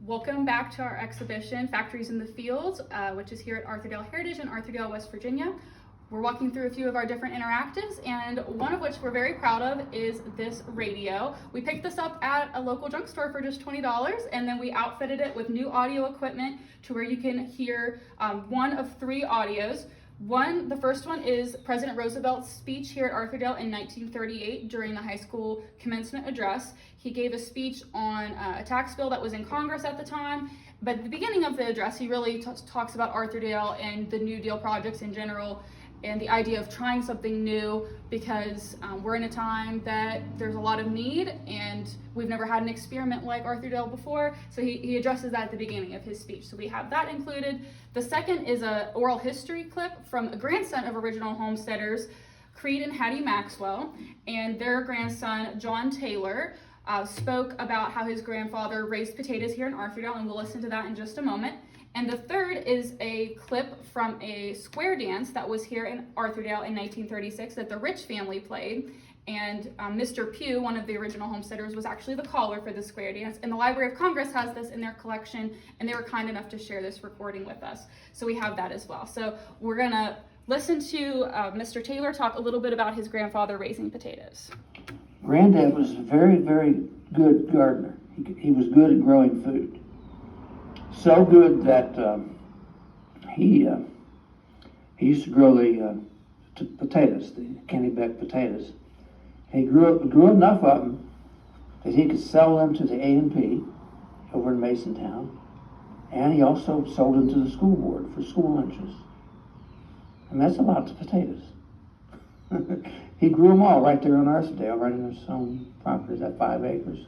Welcome back to our exhibition, Factories in the Fields, which is here at Arthurdale Heritage in Arthurdale, West Virginia. We're walking through a few of our different interactives, and one of which we're very proud of is this radio. We picked this up at a local junk store for just $20, and then we outfitted it with new audio equipment to where you can hear one of three audios. The first one is President Roosevelt's speech here at Arthurdale in 1938 during the high school commencement address. He gave a speech on a tax bill that was in Congress at the time, but at the beginning of the address, he really talks about Arthurdale and the New Deal projects in general, and the idea of trying something new because we're in a time that there's a lot of need and we've never had an experiment like Arthurdale before. So he addresses that at the beginning of his speech. So we have that included. The second is an oral history clip from a grandson of original homesteaders, Creed and Hattie Maxwell, and their grandson, John Taylor, spoke about how his grandfather raised potatoes here in Arthurdale, and we'll listen to that in just a moment. And the third is a clip from a square dance that was here in Arthurdale in 1936 that the Rich family played. And Mr. Pugh, one of the original homesteaders, was actually the caller for the square dance. And the Library of Congress has this in their collection, and they were kind enough to share this recording with us. So we have that as well. So we're gonna listen to Mr. Taylor talk a little bit about his grandfather raising potatoes. Granddad was a very, very good gardener. He was good at growing food. So good that he used to grow the potatoes, the Kennebec potatoes. He grew enough of them that he could sell them to the A&P over in Masontown, and he also sold them to the school board for school lunches. And that's a lot of potatoes. He grew them all right there on Arthurdale, right in his own property, that 5 acres.